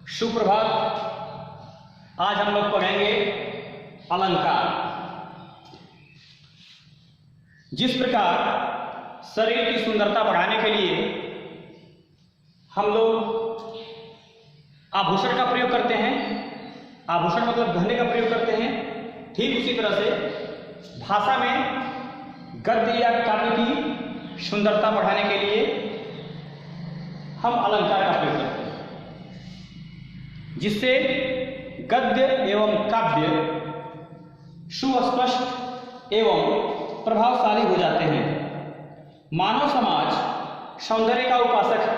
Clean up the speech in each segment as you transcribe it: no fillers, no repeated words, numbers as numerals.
सुप्रभात। आज हम लोग पढ़ेंगे अलंकार। जिस प्रकार शरीर की सुंदरता बढ़ाने के लिए हम लोग आभूषण का प्रयोग करते हैं, आभूषण मतलब गहने का प्रयोग करते हैं, ठीक उसी तरह से भाषा में गद्य या काव्य की सुंदरता बढ़ाने के लिए हम अलंकार का प्रयोग करते हैं, जिससे गद्य एवं काव्य सुस्पष्ट एवं प्रभावशाली हो जाते हैं। मानव समाज सौंदर्य का उपासक है,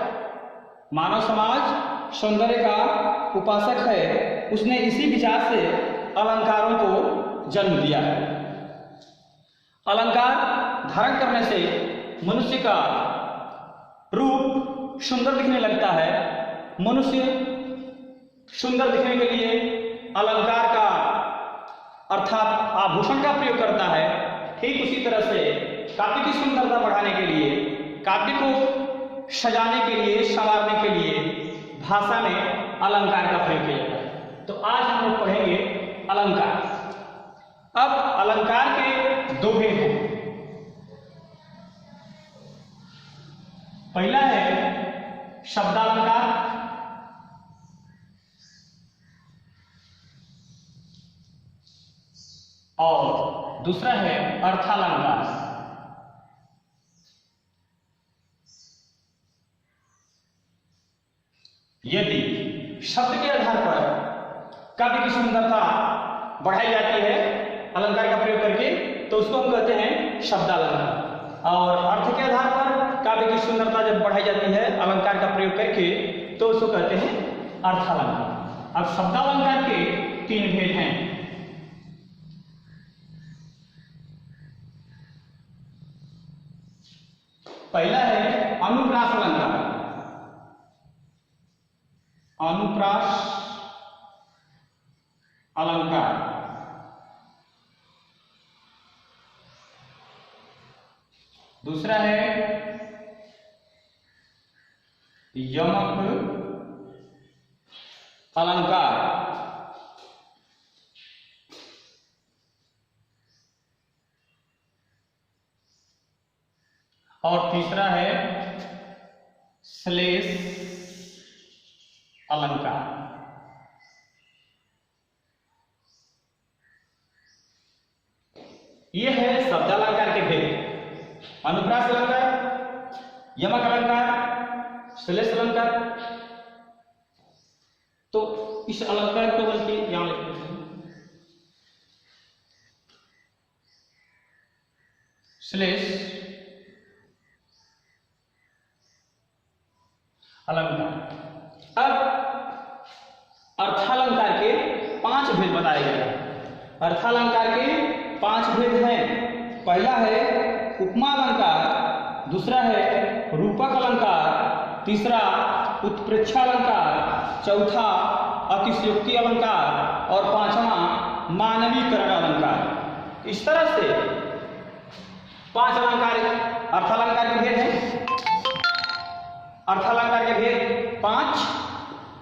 मानव समाज सौंदर्य का उपासक है। उसने इसी विचार से अलंकारों को जन्म दिया है। अलंकार धारण करने से मनुष्य का रूप सुंदर दिखने लगता है। मनुष्य सुंदर दिखने के लिए अलंकार का अर्थात आभूषण का प्रयोग करता है। ठीक उसी तरह से काव्य की सुंदरता बढ़ाने के लिए, काव्य को सजाने के लिए, संवारने के लिए भाषा में अलंकार का प्रयोग किया जाता है। तो आज हम लोग पढ़ेंगे अलंकार। अब अलंकार के दो भेद हैं। पहला है शब्दालंकार और दूसरा है अर्थालंकार। यदि शब्द के आधार पर काव्य की सुंदरता बढ़ाई जाती है अलंकार का प्रयोग करके, तो उसको हम कहते हैं शब्दालंकार। और अर्थ के आधार पर काव्य की सुंदरता जब बढ़ाई जाती है अलंकार का प्रयोग करके, तो उसको कहते हैं अर्थालंकार। अब शब्दालंकार के तीन भेद हैं। पहला है अनुप्रास अलंकार। अनुप्रास अलंकार दूसरा है यमक अलंकार और तीसरा है श्लेष अलंकार। यह है शब्दालंकार के भेद। अनुप्रास अलंकार, यमक अलंकार, श्लेष अलंकार। तो इस अलंकार को बल्कि यहां लिख देते हैं श्लेष अलंकार। अब अर्थालंकार के 5 भेद बताए गए हैं। अर्थालंकार के 5 भेद हैं। पहला है उपमा अलंकार, दूसरा है रूपक अलंकार, तीसरा उत्प्रेक्षा अलंकार, चौथा अतिशयोक्ति अलंकार और पांचवा मानवीकरण अलंकार। इस तरह से 5 अलंकार अर्थालंकार के भेद हैं। अर्थालंकार के भेद 5,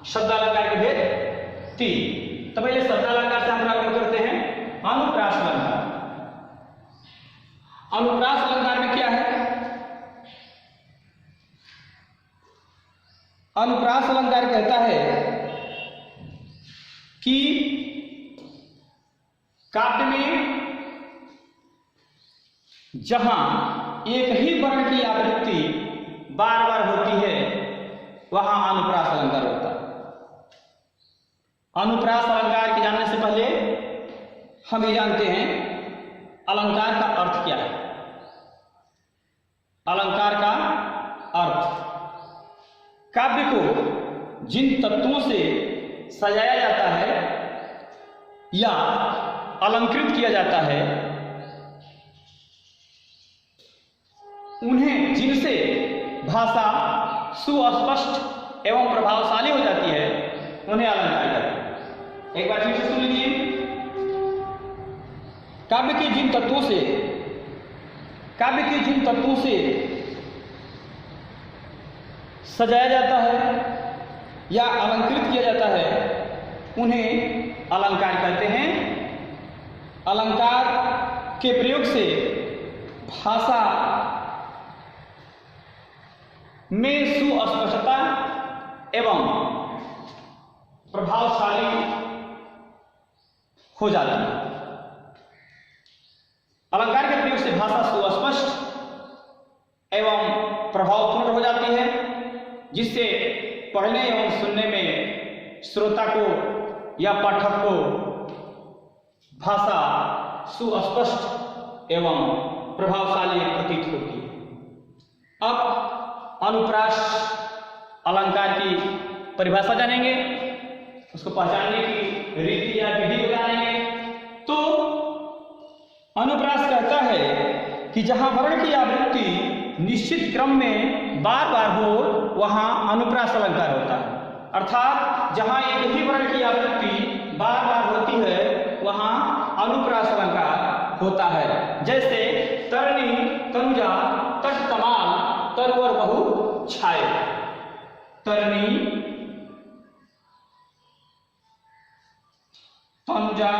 शब्दालंकार के भेद 3। तो पहले शब्दालंकार से हम प्रारंभ करते हैं अनुप्रास अलंकार। अनुप्रास अलंकार में क्या है? अनुप्रास अलंकार कहता है कि काव्य में जहां एक ही वर्ण की आवृत्ति बार बार होती है वहां अनुप्रास अलंकार होता है। अनुप्रास अलंकार के जानने से पहले हम ये जानते हैं अलंकार का अर्थ क्या है। अलंकार का अर्थ काव्य को जिन तत्वों से सजाया जाता है या अलंकृत किया जाता है, उन्हें जिनसे भाषा सुस्पष्ट एवं प्रभावशाली हो जाती है, उन्हें अलंकार कहते हैं। एक बार फिर से सुन लीजिए। काव्य के जिन तत्वों से सजाया जाता है या अलंकृत किया जाता है उन्हें अलंकार कहते हैं। अलंकार के प्रयोग से भाषा में सुस्पष्टता एवं प्रभावशाली हो जाती है। अलंकार के प्रयोग से भाषा सुस्पष्ट एवं प्रभावपूर्ण हो जाती है, जिससे पढ़ने एवं सुनने में श्रोता को या पाठक को भाषा सुस्पष्ट एवं प्रभावशाली प्रतीत होती है। अब अनुप्रास अलंकार की परिभाषा जानेंगे, उसको पहचानने की रीति या विधि को जानेंगे। तो अनुप्रास कहता है कि जहां वर्ण की आवृत्ति निश्चित क्रम में बार बार हो वहां अनुप्रास अलंकार होता है। अर्थात जहां एक ही वर्ण की आवृत्ति बार बार होती है वहां अनुप्रास अलंकार होता है। जैसे तरणी, तनुजा, तट, तमाल, तरवर, बहु, छाय। तरणी, तनुजा,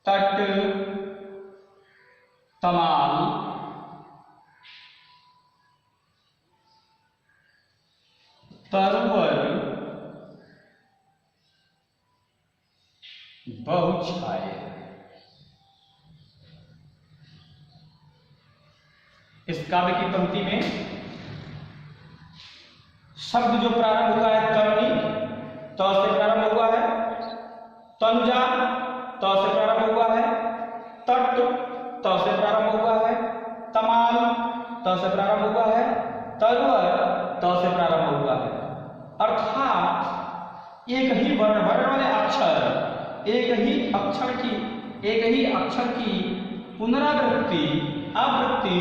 तट, तमाल, तरवर, बहुछाय। इस काव्य की पंक्ति में शब्द जो प्रारंभ हुआ है तरणी, त से प्रारंभ हुआ है, तनुजा त से प्रारंभ हुआ है, तट त से प्रारंभ हुआ है, तमाल त से प्रारंभ हुआ है, तरवर त से प्रारंभ हुआ है। अर्थात एक ही वर्ण वाले अक्षर, एक ही अक्षर की पुनरावृत्ति आवृत्ति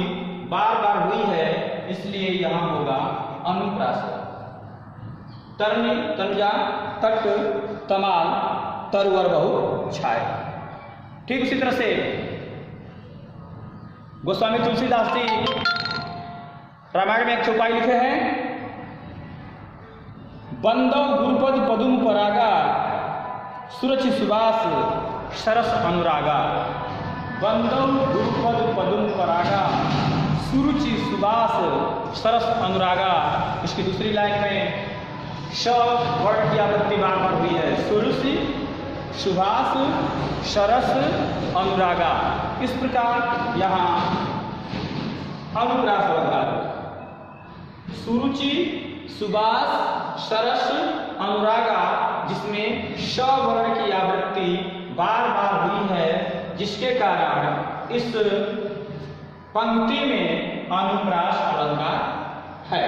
बार बार हुई है, इसलिए यहां होगा अनुप्रास। तरणी, तनुजा, तट, तमाल, तरवर, बहु, छाय। ठीक उसी तरह से गोस्वामी तुलसीदास जी रामायण में एक चौपाई लिखे हैं, बंदव गुरुपद पदुम परागा सुरचि सुबास सरस अनुरागा। बंदव गुरुपद पदुम परागा सुरुचि सुबास सरस अनुरागा। इसकी दूसरी लाइन में श वर्ण की आवृत्ति बार बार हुई है, सुरुचि, सुभाष, सरस, अनुरागा। इस प्रकार यहाँ अनुप्रास अलंकार सुरुचि, सुबास, सरस, अनुरागा, जिसमें श वर्ण की आवृत्ति बार बार हुई है, जिसके कारण इस पंक्ति में अनुप्रास अलंकार है।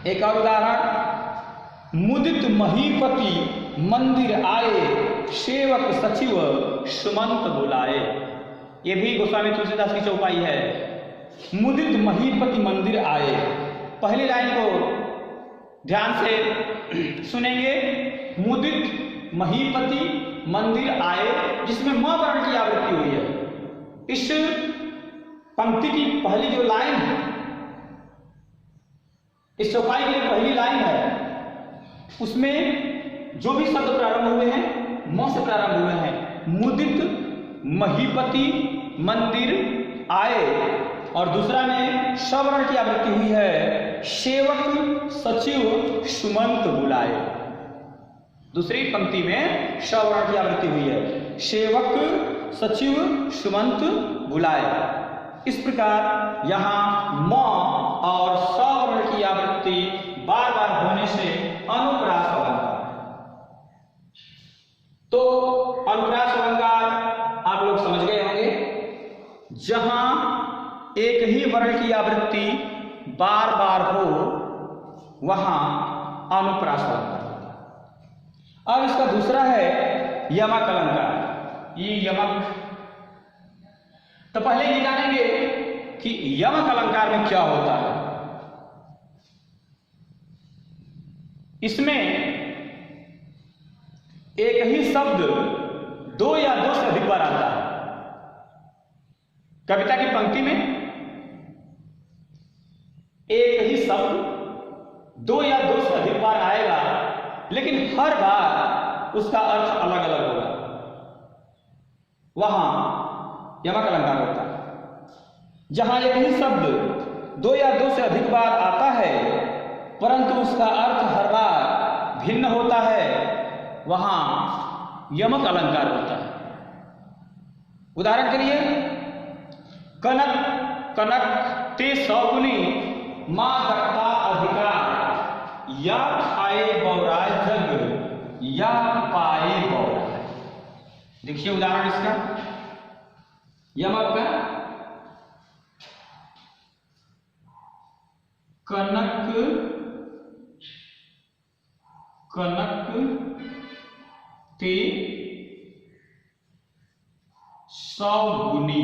एक और उदाहरण, मुदित महीपति मंदिर आए, सेवक सचिव सुमंत बुलाए। ये भी गोस्वामी तुलसीदास की चौपाई है। मुदित महीपति मंदिर आए, पहली लाइन को ध्यान से सुनेंगे। मुदित महीपति मंदिर आए, जिसमें म वर्ण की आवृत्ति हुई है। इस पंक्ति की पहली जो लाइन है, इस चौपाई की पहली लाइन है, उसमें जो भी शब्द प्रारंभ हुए हैं म से प्रारंभ हुए हैं। मुदित महीपति मंदिर आए, और दूसरा में सवर्ण की आवृत्ति हुई है, सेवक सचिव सुमंत बुलाए। दूसरी पंक्ति में सवर्ण की आवृत्ति हुई है, सेवक सचिव सुमंत बुलाए। इस प्रकार यहाँ म और सवर्ण की आवृत्ति बार बार होने से अनुप्रास अलंकार। तो अनुप्रास अलंकार आप लोग समझ गए होंगे, जहां एक ही वर्ण की आवृत्ति बार बार हो वहां अनुप्रास अलंकार। अब इसका दूसरा है यमक अलंकार। ये यमक, तो पहले ये जानेंगे कि यमक अलंकार में क्या होता है। इसमें एक ही शब्द दो या दो से अधिक बार आता है। कविता की पंक्ति में एक ही शब्द दो या दो से अधिक बार आएगा, लेकिन हर बार उसका अर्थ अलग अलग होगा, वहां यमक अलंकार होता है। जहां एक ही शब्द दो या दो से अधिक बार आता है परंतु उसका अर्थ हर बार भिन्न होता है, वहां यमक अलंकार होता है। उदाहरण के लिए, कनक कनक ते सौगुनी मां दक्ता अधिकार, या खाए बौराय जग या पाए बौराय। देखिए उदाहरण इसका, यमक का कनक कनक ते सौगुनी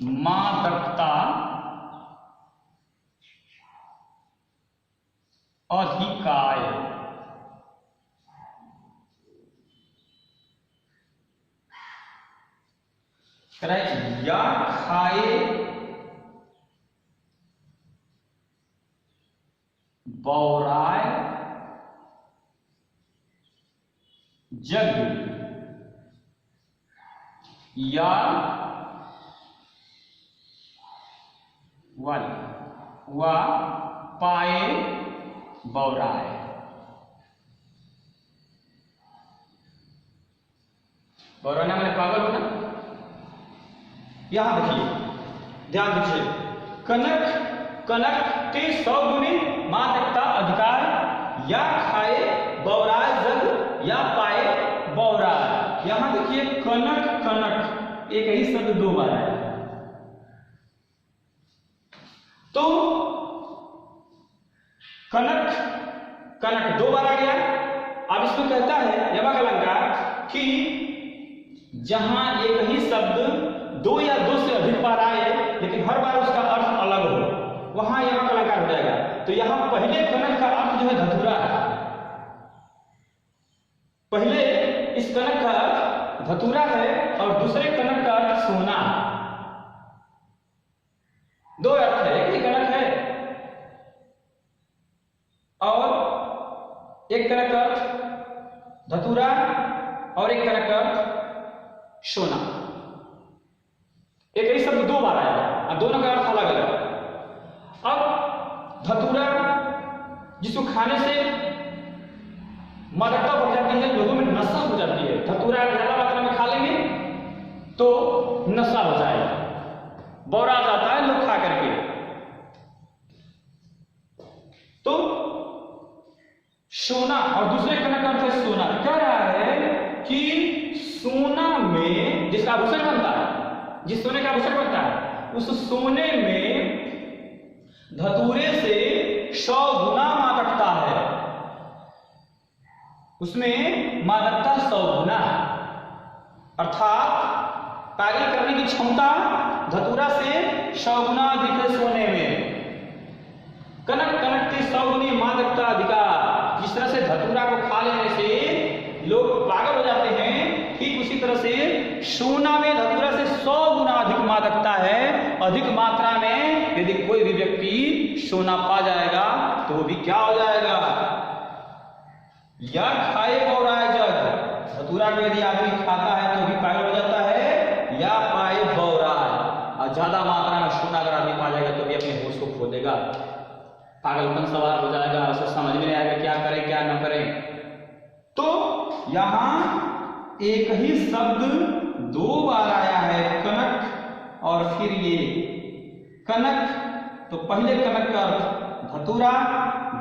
मां दक्ता अधिकाय, या खाए बौराय जग या वा पाए बौराय। बौराय मैंने पागल हो ना। यहां देखिए, ध्यान दीजिए, कनक कनक ते सौगुनी मां दक्ता अधिकार, या खाए बौराय जग या पाए बौराय। यहां देखिए, कनक कनक एक ही शब्द दो बार है, तो कनक कनक दो बार आ गया। अब इसको कहता है यमक अलंकार कि जहां एक ही शब्द दो या दो से अधिक बार आए लेकिन हर बार उसका अर्थ अलग हो, वहां यमक अलंकार हो जाएगा। तो यहां पहले कनक का अर्थ जो है धतूरा है, पहले इस कनक का अर्थ धतूरा है और दूसरे कनक का अर्थ सोना। दो अर्थ है, एक ही कनक है और एक कनक का अर्थ धतूरा और एक कनक का अर्थ सोना। एक ही शब्द दो बार आएगा और दोनों का अर्थ अलग अलग। अब धतूरा जिसको खाने से मादकता बढ़ जाती है, लोगों में नशा हो जाती है, धतूरा ज्यादा मात्रा में खा लेंगे तो नशा हो जाएगा, बौरा जाता है लोग खा करके। तो सोना और दूसरे कनक का अर्थ है सोना। कह रहा है कि सोना में जिसका आभूषण बनता है, जिस सोने का आभूषण बनता है, उस सोने में धतूरे से 100 गुना मादकता है, उसमें मादकता 100 गुना, अर्थात पागल करने की क्षमता धतूरा से 100 गुना अधिक है सोने में। कनक कनक के 100 गुनी मादकता अधिकार। जिस तरह से धतूरा को खा लेने से लोग पागल हो जाते हैं, ठीक उसी तरह से सोना में धतूरा से 100 गुना अधिक मादकता है। अधिक मात्रा में यदि कोई भी व्यक्ति सोना पा जाएगा तो वो भी क्या हो जाएगा, या खाए बौराय जग। धतूरा को यदि आदमी खाता है तो भी पागल हो जाता है, या पाए बौराय। और ज्यादा मात्रा में सोना अगर आदमी पा जाएगा तो भी अपने होश को खो देगा, पागलपन सवार हो जाएगा, उसे समझ में नहीं आएगा क्या करें क्या न करें। तो यहां एक ही शब्द दो बार आया है, कनक और फिर ये कनक। तो पहले कनक का अर्थ धतूरा,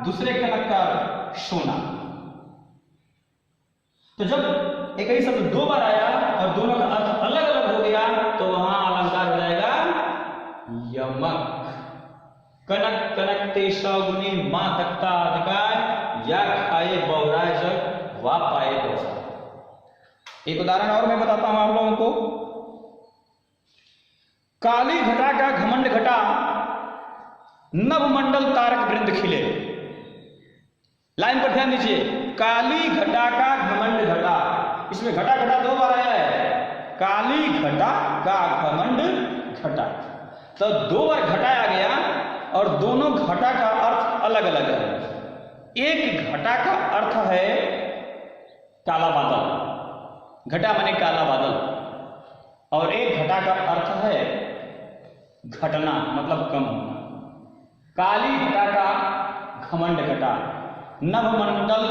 दूसरे कनक का अर्थ सोना। तो जब एक ही शब्द दो बार आया और दोनों का अर्थ अलग अलग हो गया तो वहां अलंकार हो जाएगा यमक। कनक कनक ते 100 गुनी मां दक्ता अधिकार, या खाए बौराय जग वा पाए बौराय। एक उदाहरण और मैं बताता हूं आप लोगों को। काली घटा का घमंड घटा, नवमंडल तारक वृंद खिले। लाइन पर ध्यान दीजिए, काली घटा का घमंड घटा, इसमें घटा घटा दो बार आया है, काली घटा का घमंड घटा। तो दो बार घटाया गया और दोनों घटा का अर्थ अलग अलग है। एक घटा का अर्थ है काला बादल, घटा माने काला बादल, और एक घटा का अर्थ है घटना मतलब कम होना। काली घटा का घमंड घटा, नभमंडल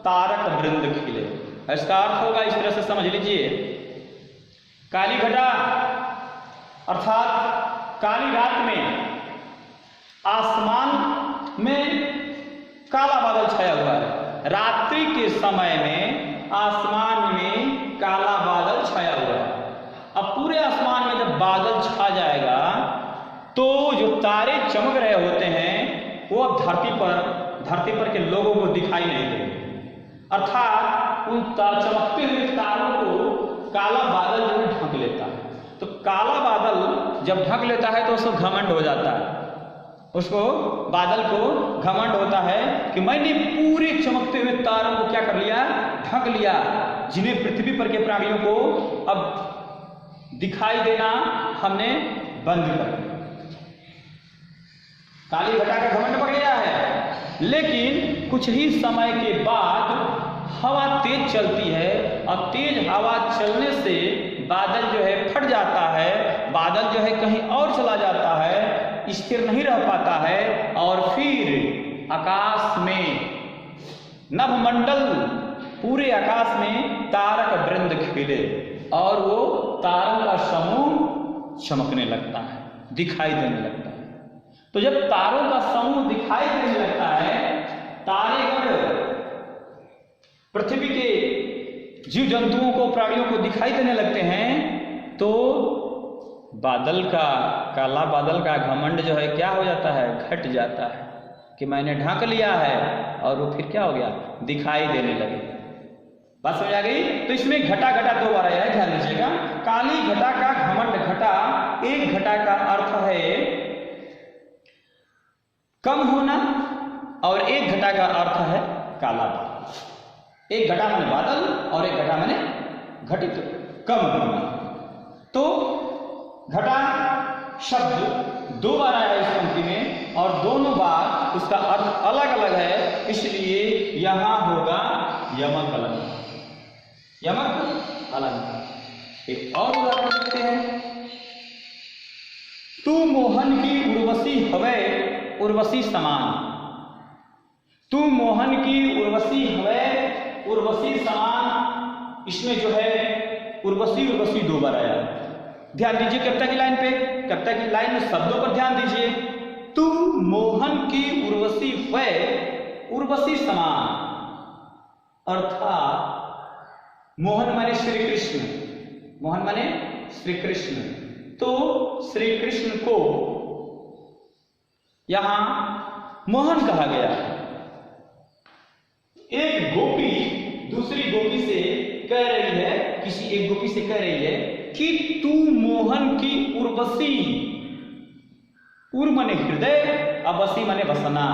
तारक वृंद खिले, इसका अर्थ होगा इस तरह से समझ लीजिए। काली घटा अर्थात काली रात में आसमान में काला बादल छाया हुआ है। रात्रि के समय में आसमान में काला बादल छाया हुआ है। अब पूरे आसमान में जब बादल छा जाएगा तो जो तारे चमक रहे होते हैं वो अब धरती पर के लोगों को दिखाई नहीं देंगे, अर्थात उन चमकते हुए तारों को काला बादल जो ढक लेता है। तो काला बादल जब ढक लेता है तो उसको घमंड हो जाता है, उसको बादल को घमंड होता है कि मैंने पूरे चमकते हुए तारों को क्या कर लिया, ढक लिया, जिन्हें पृथ्वी पर के प्राणियों को अब दिखाई देना हमने बंद कर दिया। काली घटा का घमंड पड़ गया है। लेकिन कुछ ही समय के बाद हवा तेज चलती है और तेज हवा चलने से बादल जो है फट जाता है, बादल जो है कहीं और चला जाता है, स्थिर नहीं रह पाता है, और फिर आकाश में नभमंडल पूरे आकाश में तारक वृंद खिले और वो तारों का समूह चमकने लगता है, दिखाई देने लगता है। तो जब तारों का समूह दिखाई देने लगता है, तारेगण पृथ्वी के जीव जंतुओं को, प्राणियों को दिखाई देने लगते हैं, तो बादल का, काला बादल का घमंड जो है क्या हो जाता है, घट जाता है कि मैंने ढक लिया है, और वो फिर क्या हो गया, दिखाई देने लगे। बात समझ आ गई? तो इसमें घटा घटा दो बार आया है, ध्यान दीजिएगा। काली घटा का घमंड घटा, एक घटा का अर्थ है कम होना और एक घटा का अर्थ है काला बादल। एक घटा माने बादल और एक घटा माने घटित, कम होना। तो घटा शब्द दो बार आया है इस पंक्ति में और दोनों बार उसका अर्थ अलग अलग है, इसलिए यहां होगा यमक अलंकार। यमक अलंकार। एक और उदाहरण देखते हैं। तू मोहन की उर्वशी हवे उर्वशी समान, तू मोहन की उर्वशी हवे उर्वशी समान। इसमें जो है उर्वशी उर्वशी दो बार आया। ध्यान दीजिए कविता की लाइन पे, कविता की लाइन में शब्दों पर ध्यान दीजिए। तू मोहन की उर्वशी हवे उर्वशी समान, अर्थात मोहन माने श्री कृष्ण, मोहन माने श्री कृष्ण। तो श्री कृष्ण को यहां मोहन कहा गया। एक गोपी दूसरी गोपी से कह रही है, किसी एक गोपी से कह रही है कि तू मोहन की उर्वशी, उर माने हृदय, अवशी माने वसना,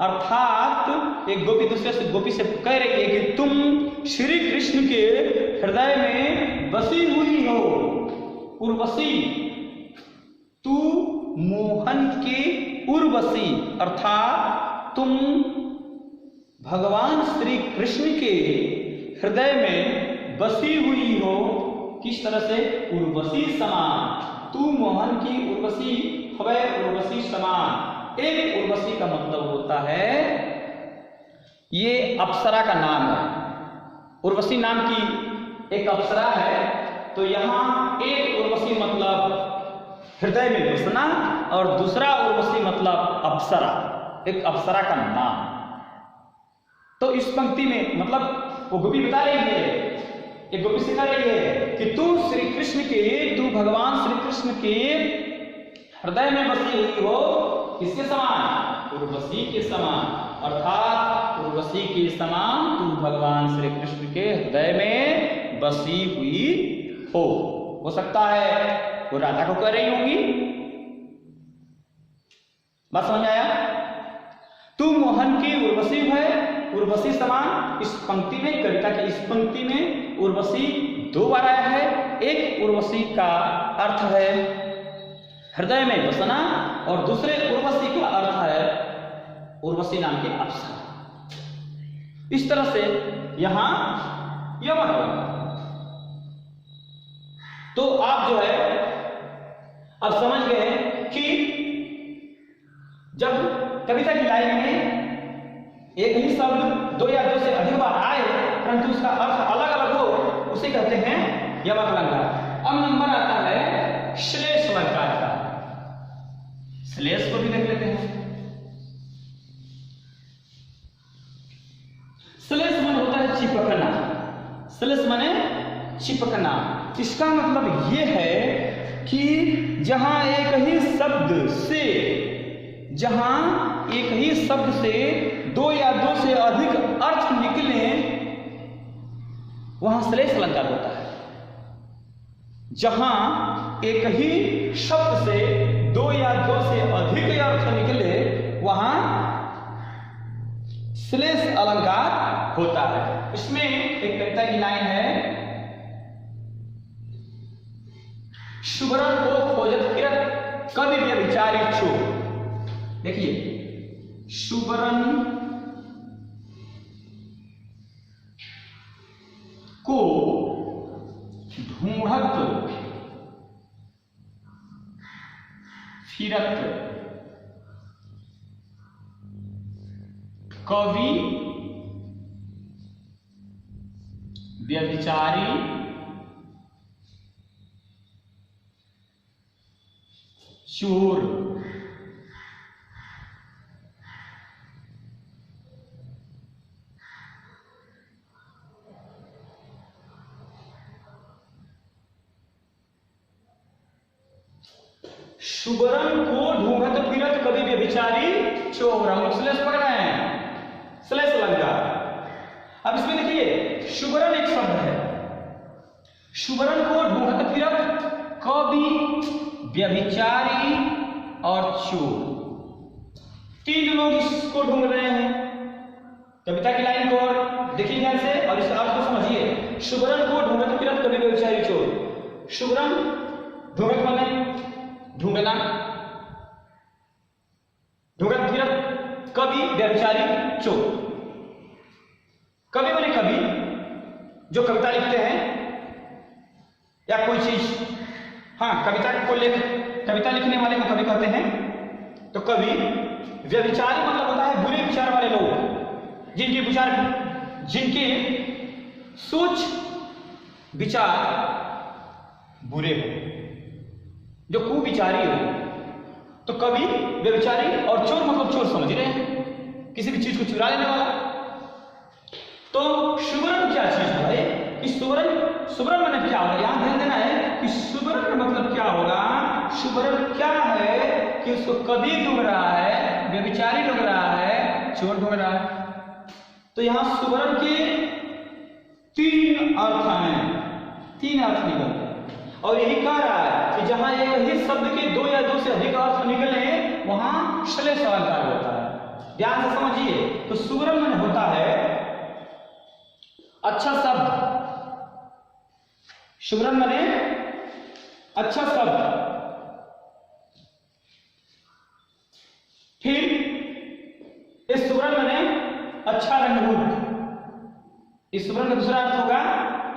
अर्थात एक गोपी दूसरे से गोपी से कह रही है कि तुम श्री कृष्ण के हृदय में बसी हुई हो, उर्वशी। तू मोहन की उर्वशी अर्थात तुम भगवान श्री कृष्ण के हृदय में बसी हुई हो। किस तरह से? उर्वशी समान। तू मोहन की उर्वशी हवे उर्वशी समान। एक उर्वशी का मतलब होता है, ये अप्सरा का नाम है। उर्वशी नाम की एक अप्सरा है। तो यहां एक उर्वशी मतलब हृदय में बसना और दूसरा उर्वशी मतलब अप्सरा, एक अप्सरा का नाम। तो इस पंक्ति में मतलब वो गोपी बता रही है, एक गोपी सिखा रही है कि तू श्री कृष्ण के, तू भगवान श्री कृष्ण के हृदय में बसी हुई हो। किसके समान? उर्वशी के समान, अर्थात उर्वशी के समान तू भगवान श्री कृष्ण के हृदय में बसी हुई हो सकता है वो राधा को कह रही होंगी। बात समझ आया? तू मोहन की उर्वशी है उर्वशी समान। इस पंक्ति में, कविता की इस पंक्ति में उर्वशी दो बार आया है। एक उर्वशी का अर्थ है हृदय में बसना और दूसरे उर्वशी का अर्थ है उर्वशी नाम की अप्सरा। इस तरह से यहां यमक अलंकार। तो आप जो है अब समझ गए कि जब कविता की लाइन में एक ही शब्द दो या दो से अधिक बार आए परंतु उसका अर्थ अलग अलग हो उसे कहते हैं यमक अलंकार। अब नंबर आता है श्लेष अलंकार का। श्लेष को भी देख लेते हैं। श्लेष मन होता है चिपकना। श्लेष माने चिपकना। इसका मतलब यह है कि जहां एक ही शब्द से दो या दो से अधिक अर्थ निकले वहां श्लेष अलंकार होता है। जहां एक ही शब्द से दो या दो से अधिक अर्थ निकले वहां श्लेष अलंकार होता है। इसमें एक कविता की लाइन है, सुबरन को खोजत फिरत कवि व्यभिचारी छो। देखिए, सुबरन को ढूंढत फिरत कवि व्यभिचारी चोर। सुबरन को ढूंढत फिरत कवि व्यभिचारी चोर। हम लोग श्लेष पढ़ रहे हैं, श्लेष अलंकार। अब इसमें देखिए, सुबरन एक शब्द है। सुबरन को ढूंढत फिरत कवि व्यभिचारी और चोर, तीन लोग इसको ढूंढ रहे हैं। कविता की लाइन को देखिए ध्यान से और इस अर्थ को समझिए। सुबरन को ढूंढत फिरत कवि व्यभिचारी चोर। सुबरन ढूंढत माने ढूंढना, ढूंढत फिरत कवि व्यभिचारी चोर। कवि माने कवि जो कविता लिखते हैं या कोई चीज, हाँ कविता लिखने वाले को कवि कहते हैं। तो कवि व्यभिचारी मतलब होता है बुरे विचार वाले लोग, जिनके सोच विचार बुरे हो, जो कुविचारी हो। तो कवि व्यभिचारी और चोर मतलब चोर समझ रहे हैं, किसी भी चीज को चुरा लेने वाला। तो सुबरन क्या चीज है कि सुबरन मतलब क्या होगा, यहां ध्यान देना है कि सुबरन मतलब क्या होगा। सुबरन क्या है कि उसको कवि ढूंढ रहा है, व्यभिचारी ढूंढ रहा है, चोर ढूंढ रहा है। तो यहां सुबरन के तीन अर्थ हैं, तीन अर्थ निकलते हैं और यही कह रहा है कि जहां एक ही शब्द के दो या दो से अधिक अर्थ निकले वहां श्लेष अलंकार होता है। ध्यान से समझिए। तो सुबरन में होता है अच्छा शब्द। सुबरन माने अच्छा शब्द। फिर इस सुबरन माने अच्छा रंग रूप। इस सुबरन का दूसरा अर्थ होगा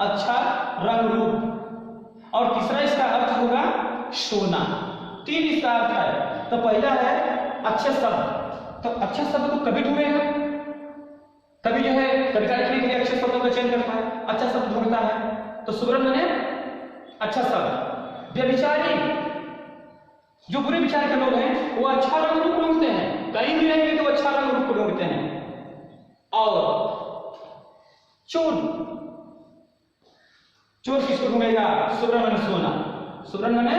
अच्छा रंग रूप और तीसरा इसका अर्थ होगा सोना। तीन इसका अर्थ है। तो पहला है अच्छे शब्द। तो अच्छे शब्द को कभी ढूंढेगा, कभी जो है कविता लिखने के लिए अच्छे शब्दों का चयन करता है, अच्छा शब्द ढूंढता है। तो सुबरन माने अच्छा शब्द। व्यभिचारी जो बुरे विचार के लोग हैं वो अच्छा रंग रूप ढूंढते हैं, कहीं भी रहेंगे तो अच्छा रंग रूप को ढूंढते हैं। और चोर किसको ढूंढेगा? सुबरन माने सोना। सुबरन माने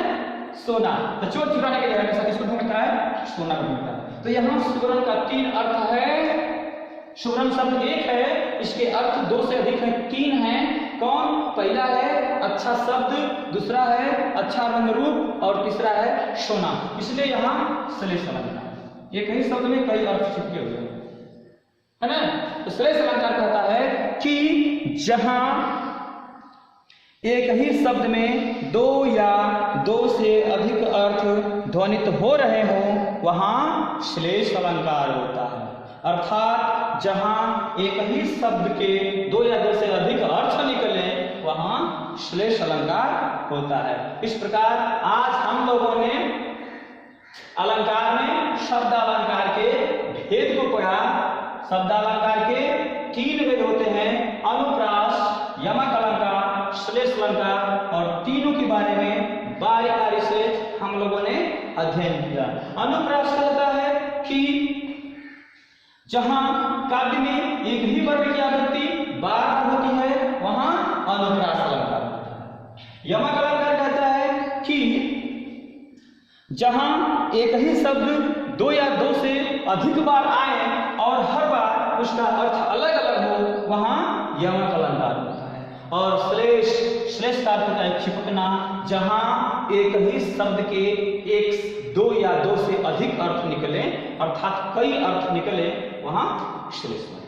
सोना। तो चोर चुराने के लिए हमेशा किसको ढूंढता है? सोना को ढूंढता है। तो यहां सुबरन का तीन अर्थ है। सुबरन शब्द एक है, इसके अर्थ दो से अधिक है, तीन हैं। कौन? पहला है अच्छा शब्द, दूसरा है अच्छा रंग रूप और तीसरा है सोना। इसलिए यहां श्लेष अलंकार, एक ही शब्द में कई अर्थ चिपके हुए हैं, है ना। तो श्लेष अलंकार कहता है कि जहां एक ही शब्द में दो या दो से अधिक अर्थ ध्वनित हो रहे हों वहाँ श्लेष अलंकार होता है। अर्थात जहाँ एक ही शब्द के दो या दो से अधिक अर्थ निकले वहाँ श्लेष अलंकार होता है। इस प्रकार आज हम लोगों ने अलंकार में शब्द अलंकार के भेद को पढ़ा। शब्द अलंकार के तीन भेद होते हैं, अनुप्रास, यमक अलंकार, श्लेष अलंकार, और तीनों के बारे में बारीकी से हम लोगों ने अध्ययन किया। अनुप्रास कहता है कि जहां काव्य में एक ही वर्ग की आवृत्ति बार होती है वहां अनुप्रास अलंकार होता है। यमक अलंकार कहता है कि जहां एक ही शब्द दो या दो से अधिक बार आए और हर बार उसका अर्थ अलग अलग हो वहां यमक अलंकार होता है। और श्लेष का अर्थ होता है चिपकना, जहां एक ही शब्द के एक दो या दो से अधिक अर्थ निकले अर्थात कई अर्थ निकले वहां श्लेष अलंकार।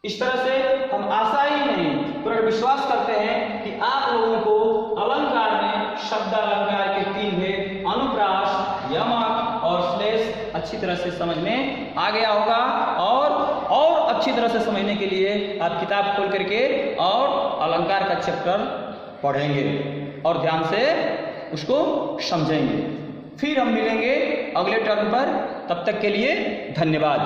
इस तरह से हम आशा ही नहीं पूरा विश्वास करते हैं कि आप लोगों को अलंकार में शब्द अलंकार के तीन भेद अनुप्रास, यमक और श्लेष अच्छी तरह से समझ में आ गया होगा। और अच्छी तरह से समझने के लिए आप किताब खोल करके और अलंकार का चैप्टर पढ़ेंगे और ध्यान से उसको समझेंगे। फिर हम मिलेंगे अगले टर्म पर, तब तक के लिए धन्यवाद।